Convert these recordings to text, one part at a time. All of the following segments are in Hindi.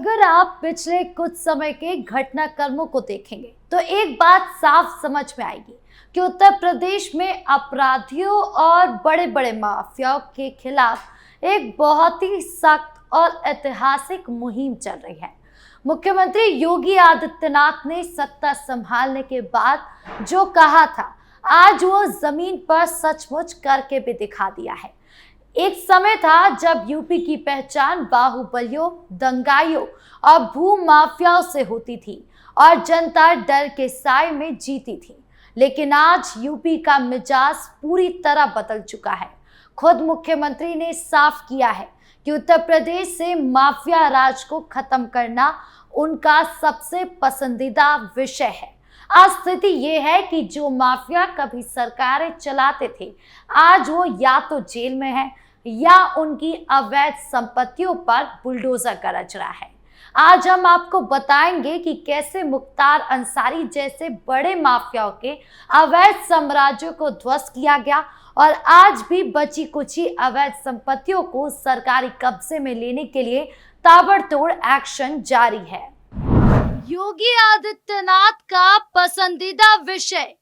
अगर आप पिछले कुछ समय के घटनाक्रमों को देखेंगे तो एक बात साफ समझ में आएगी कि उत्तर प्रदेश में अपराधियों और बड़े बड़े माफियाओं के खिलाफ एक बहुत ही सख्त और ऐतिहासिक मुहिम चल रही है। मुख्यमंत्री योगी आदित्यनाथ ने सत्ता संभालने के बाद जो कहा था, आज वो जमीन पर सचमुच करके भी दिखा दिया है। एक समय था जब यूपी की पहचान बाहुबलियों, दंगाइयों और भू माफियाओं से होती थी और जनता डर के साए में जीती थी। लेकिन आज यूपी का मिजाज पूरी तरह बदल चुका है। खुद मुख्यमंत्री ने साफ किया है कि उत्तर प्रदेश से माफिया राज को खत्म करना उनका सबसे पसंदीदा विषय है। आज स्थिति ये है कि जो माफिया कभी सरकारें चलाते थे, आज वो या तो जेल में है या उनकी अवैध संपत्तियों पर बुलडोजर गरज रहा है। आज हम आपको बताएंगे कि कैसे मुख्तार अंसारी जैसे बड़े माफियाओं के अवैध साम्राज्यों को ध्वस्त किया गया और आज भी बची कुची अवैध संपत्तियों को सरकारी कब्जे में लेने के लिए ताबड़तोड़ एक्शन जारी है। योगी आदित्यनाथ का पसंदीदा विषय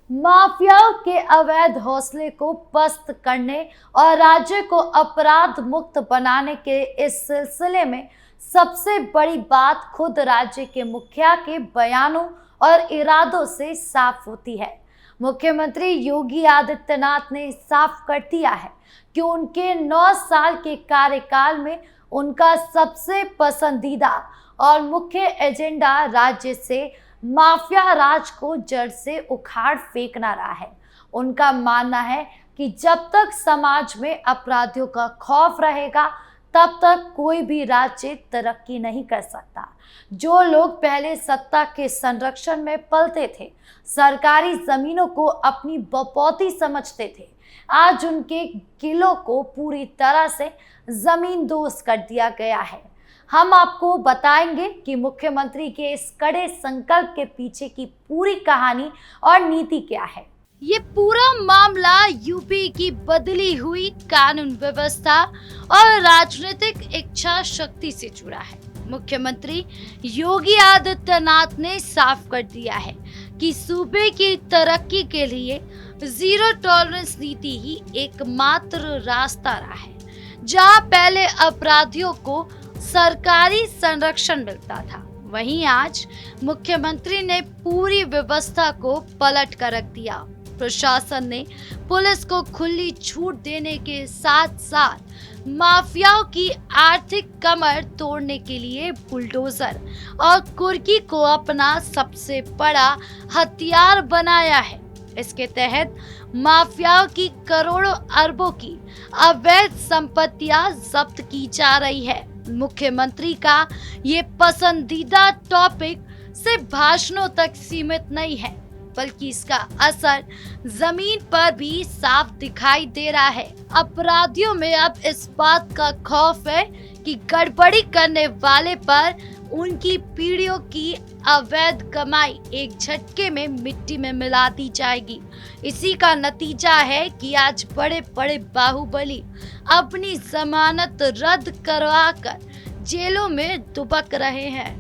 माफियाओं के अवैध हौसले को पस्त करने और राज्य को अपराध मुक्त बनाने के इस सिलसिले में सबसे बड़ी बात खुद राज्य के मुखिया के बयानों और इरादों से साफ होती है। मुख्यमंत्री योगी आदित्यनाथ ने साफ कर दिया है कि उनके 9 साल के कार्यकाल में उनका सबसे पसंदीदा और मुख्य एजेंडा राज्य से माफिया राज को जड़ से उखाड़ फेंकना रहा है। उनका मानना है कि जब तक समाज में अपराधियों का खौफ रहेगा, तब तक कोई भी राज्य तरक्की नहीं कर सकता। जो लोग पहले सत्ता के संरक्षण में पलते थे, सरकारी जमीनों को अपनी बपौती समझते थे, आज उनके किलों को पूरी तरह से जमींदोज कर दिया गया है। हम आपको बताएंगे कि मुख्यमंत्री के इस कड़े संकल्प के पीछे की पूरी कहानी और नीति क्या है। ये पूरा मामला यूपी की बदली हुई कानून व्यवस्था और राजनीतिक इच्छा शक्ति से जुड़ा है। मुख्यमंत्री योगी आदित्यनाथ ने साफ कर दिया है कि सूबे की तरक्की के लिए जीरो टॉलरेंस नीति ही एकमात्र रास्ता रहा है। जहां पहले अपराधियों को सरकारी संरक्षण मिलता था, वहीं आज मुख्यमंत्री ने पूरी व्यवस्था को पलट कर रख दिया। प्रशासन ने पुलिस को खुली छूट देने के साथ साथ माफियाओं की आर्थिक कमर तोड़ने के लिए बुलडोजर और कुर्की को अपना सबसे बड़ा हथियार बनाया है। इसके तहत माफियाओं की करोड़ों अरबों की अवैध संपत्तियां जब्त की जा रही है। मुख्यमंत्री का ये पसंदीदा टॉपिक सिर्फ भाषणों तक सीमित नहीं है, बल्कि इसका असर जमीन पर भी साफ दिखाई दे रहा है। अपराधियों में अब इस बात का खौफ है कि गड़बड़ी करने वाले पर उनकी पीढ़ियों की अवैध कमाई एक झटके में मिट्टी में मिला दी जाएगी। इसी का नतीजा है कि आज बड़े बड़े बाहुबली अपनी जमानत रद्द करवाकर जेलों में दुबक रहे हैं।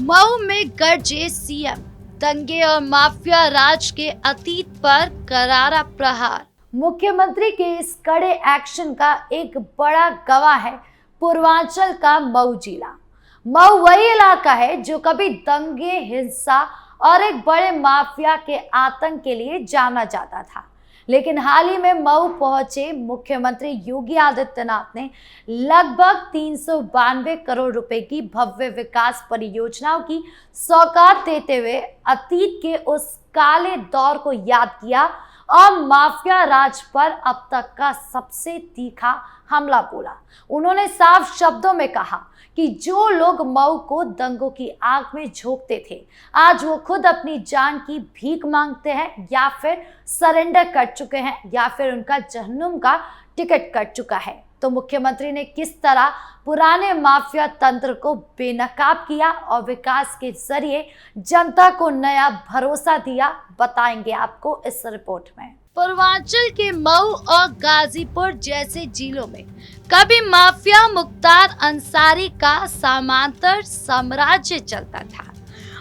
मऊ में गरजे सीएम, दंगे और माफिया राज के अतीत पर करारा प्रहार। मुख्यमंत्री के इस कड़े एक्शन का एक बड़ा गवाह है पूर्वांचल का मऊ जिला। मऊ वही इलाका है जो कभी दंगे, हिंसा और एक बड़े माफिया के आतंक के लिए जाना जाता था। लेकिन हाल ही में मऊ पहुंचे मुख्यमंत्री योगी आदित्यनाथ ने लगभग 392 करोड़ रुपए की भव्य विकास परियोजनाओं की सौगात देते हुए अतीत के उस काले दौर को याद किया और माफिया राज पर अब तक का सबसे तीखा हमला बोला। उन्होंने साफ शब्दों में कहा कि जो लोग मऊ को दंगों की आग में झोंकते थे, आज वो खुद अपनी जान की भीख मांगते हैं या फिर सरेंडर कर चुके हैं या फिर उनका जहन्नुम का टिकट कट चुका है। तो मुख्यमंत्री ने किस तरह पुराने माफिया तंत्र को बेनकाब किया और विकास के जरिए जनता को नया भरोसा दिया, बताएंगे आपको इस रिपोर्ट में। पूर्वांचल के मऊ और गाजीपुर जैसे जिलों में कभी माफिया मुख्तार अंसारी का समांतर साम्राज्य चलता था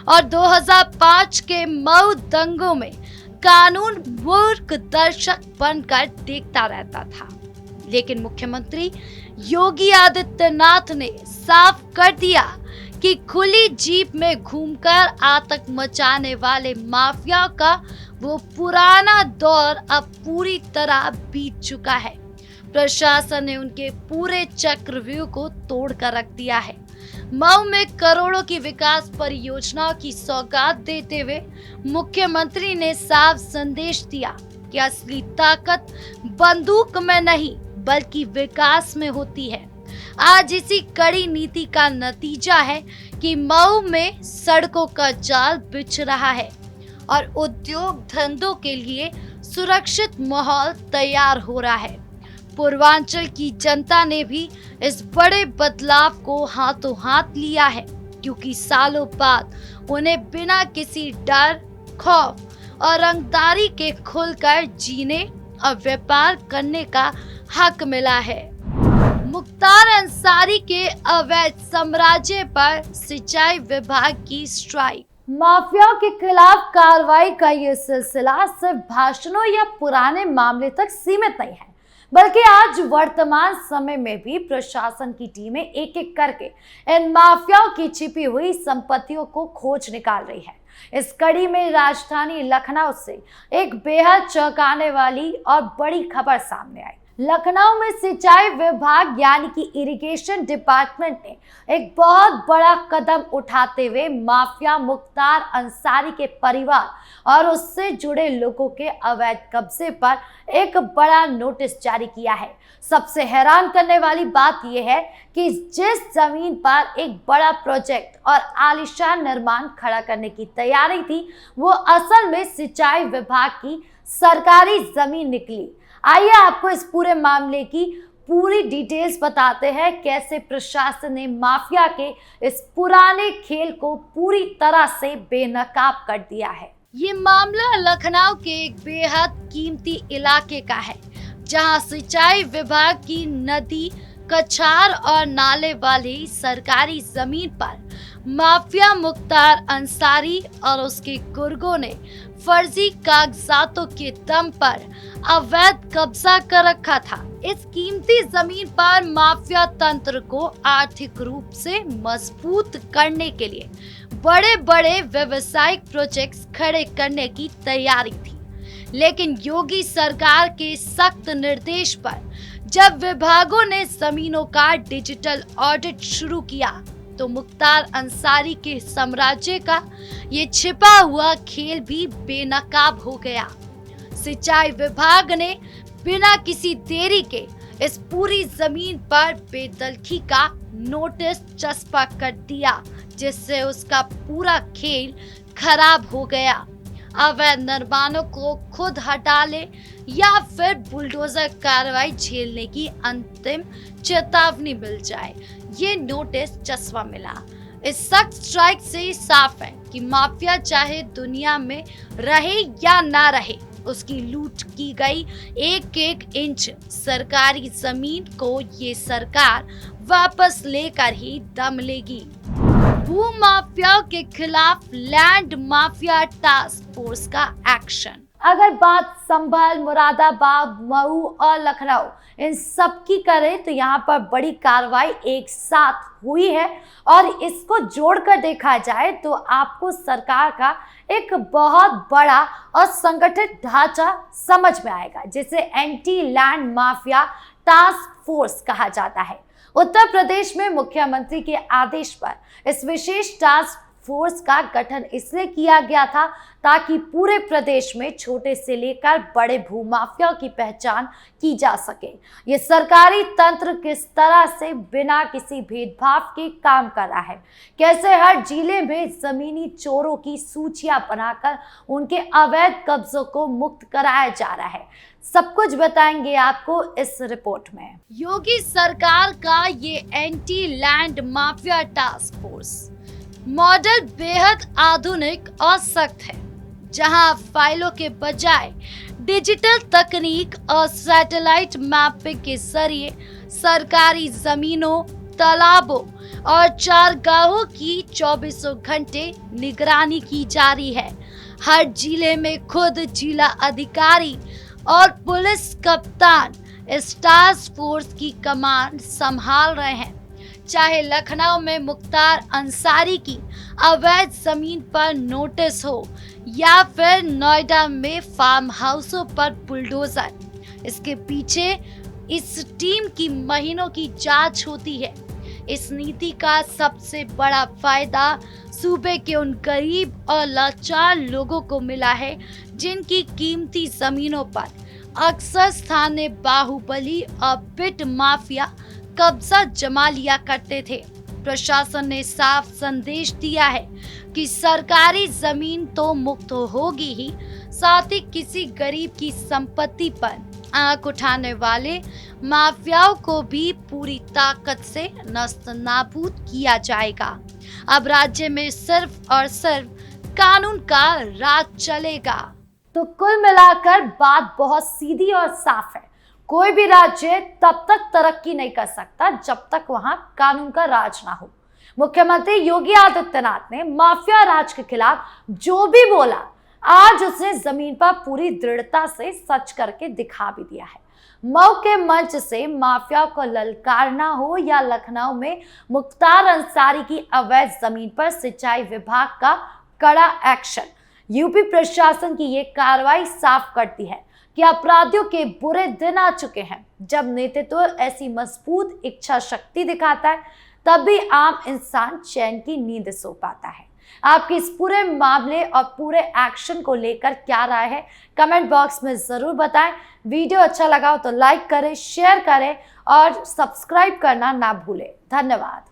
और 2005 के मऊ दंगों में कानून मूर्ख दर्शक बनकर देखता रहता था। लेकिन मुख्यमंत्री योगी आदित्यनाथ ने साफ कर दिया कि खुली जीप में घूमकर आतंक मचाने वाले माफिया का वो पुराना दौर अब पूरी तरह बीत चुका है। प्रशासन ने उनके पूरे चक्रव्यूह को तोड़ कर रख दिया है। मऊ में करोड़ों की विकास परियोजनाओं की सौगात देते हुए मुख्यमंत्री ने साफ संदेश दिया कि असली ताकत बंदूक में नहीं बल्कि विकास में होती है। आज इसी कड़ी नीति का नतीजा है कि मऊ में सड़कों का जाल बिछ रहा है और उद्योग धंधों के लिए सुरक्षित माहौल तैयार हो रहा है। पूर्वांचल की जनता ने भी इस बड़े बदलाव को हाथों हाथ लिया है, क्योंकि सालों बाद उन्हें बिना किसी डर, खौफ और रंगदारी के खुलकर जीने और व्यापार करने का हक मिला है। मुख्तार अंसारी के अवैध साम्राज्य पर सिंचाई विभाग की स्ट्राइक। माफिया के खिलाफ कार्रवाई का ये सिलसिला सिर्फ भाषणों या पुराने मामले तक सीमित नहीं है, बल्कि आज वर्तमान समय में भी प्रशासन की टीमें एक एक करके इन माफियाओं की छिपी हुई संपत्तियों को खोज निकाल रही है। इस कड़ी में राजधानी लखनऊ से एक बेहद चौंकाने वाली और बड़ी खबर सामने आई। लखनऊ में सिंचाई विभाग यानी कि इरिगेशन डिपार्टमेंट ने एक बहुत बड़ा कदम उठाते हुए माफिया मुख्तार अंसारी के परिवार और उससे जुड़े लोगों के अवैध कब्जे पर एक बड़ा नोटिस जारी किया है। सबसे हैरान करने वाली बात यह है कि जिस जमीन पर एक बड़ा प्रोजेक्ट और आलीशान निर्माण खड़ा करने की तैयारी थी, वो असल में सिंचाई विभाग की सरकारी जमीन निकली। आइए आपको इस पूरे मामले की पूरी डिटेल्स बताते हैं, कैसे प्रशासन ने माफिया के इस पुराने खेल को पूरी तरह से बेनकाब कर दिया है। ये मामला लखनऊ के एक बेहद कीमती इलाके का है, जहां सिंचाई विभाग की नदी, कछार और नाले वाली सरकारी जमीन पर माफिया मुख्तार अंसारी और उसके गुर्गों ने फर्जी कागजातों के दम पर अवैध कब्जा कर रखा था। इस कीमती जमीन पर माफिया तंत्र को आर्थिक रूप से मजबूत करने के लिए बड़े बड़े व्यावसायिक प्रोजेक्ट्स खड़े करने की तैयारी थी। लेकिन योगी सरकार के सख्त निर्देश पर जब विभागों ने जमीनों का डिजिटल ऑडिट शुरू किया, तो मुख्तार अंसारी के साम्राज्य का ये छिपा हुआ खेल भी बेनकाब हो गया। सिंचाई विभाग ने बिना किसी देरी के इस पूरी जमीन पर बेदखली का नोटिस चस्पा कर दिया, जिससे उसका पूरा खेल खराब हो गया। अवैध निर्माणों को खुद हटा ले या फिर बुलडोजर कार्रवाई झेलने की अंतिम चेतावनी मिल जाए, ये नोटिस चस्पा मिला। इस सख्त स्ट्राइक से साफ है कि माफिया चाहे दुनिया में रहे या ना रहे, उसकी लूट की गई एक एक इंच सरकारी जमीन को ये सरकार वापस लेकर ही दम लेगी। भू माफियाओं के खिलाफ लैंड माफिया टास्क फोर्स का एक्शन। अगर बात संभल, मुरादाबाद, मऊ और लखनऊ इन सब की करें तो यहाँ पर बड़ी कार्रवाई एक साथ हुई है, और इसको जोड़कर देखा जाए तो आपको सरकार का एक बहुत बड़ा और संगठित ढांचा समझ में आएगा, जिसे anti land mafia task force कहा जाता है। उत्तर प्रदेश में मुख्यमंत्री के आदेश पर इस विशेष टास्क फोर्स का गठन इसलिए किया गया था ताकि पूरे प्रदेश में छोटे से लेकर बड़े भूमाफियाओं की पहचान की जा सके। ये सरकारी तंत्र किस तरह से बिना किसी भेदभाव के काम कर रहा है, कैसे हर जिले में जमीनी चोरों की सूचियां बनाकर उनके अवैध कब्जों को मुक्त कराया जा रहा है, सब कुछ बताएंगे आपको इस रिपोर्ट में। योगी सरकार का ये anti land mafia task force model बेहद आधुनिक और सख्त है, जहां फाइलों के बजाय डिजिटल तकनीक और सैटेलाइट मैपिंग के जरिए सरकारी जमीनों, तालाबों और चारगाहों की 24 घंटे निगरानी की जा रही है। हर जिले में खुद जिला अधिकारी और पुलिस कप्तान इस टास्क फोर्स की कमान संभाल रहे हैं। चाहे लखनऊ में मुख्तार अंसारी की अवैध जमीन पर नोटिस हो या फिर नोएडा में फार्म हाउसों पर बुलडोजर, इसके पीछे इस टीम की महीनों की जांच होती है। इस नीति का सबसे बड़ा फायदा सूबे के उन गरीब और लाचार लोगों को मिला है जिनकी कीमती जमीनों पर अक्सर स्थानीय बाहुबली और बिट माफिया कब्जा जमा लिया करते थे। प्रशासन ने साफ संदेश दिया है कि सरकारी जमीन तो मुक्त होगी ही, साथ ही किसी गरीब की संपत्ति पर आंख उठाने वाले माफियाओं को भी पूरी ताकत से नस्त नाबूद किया जाएगा। अब राज्य में सिर्फ और सिर्फ कानून का राज चलेगा। तो कुल मिलाकर बात बहुत सीधी और साफ है। कोई भी राज्य तब तक तरक्की नहीं कर सकता जब तक वहां कानून का राज ना हो। मुख्यमंत्री योगी आदित्यनाथ ने माफिया राज के खिलाफ जो भी बोला, आज उसने जमीन पर पूरी दृढ़ता से सच करके दिखा भी दिया है। मऊ के मंच से माफिया को ललकारना हो या लखनऊ में मुख्तार अंसारी की अवैध जमीन पर सिंचाई विभाग का कड़ा एक्शन, यूपी प्रशासन की ये कार्रवाई साफ करती है कि अपराधियों के बुरे दिन आ चुके हैं। जब नेतृत्व ऐसी मजबूत इच्छा शक्ति दिखाता है, तब भी आम इंसान चैन की नींद सो पाता है। आपकी इस पूरे मामले और पूरे एक्शन को लेकर क्या राय है, कमेंट बॉक्स में जरूर बताएं। वीडियो अच्छा लगा हो तो लाइक करें, शेयर करें और सब्सक्राइब करना ना भूलें। धन्यवाद।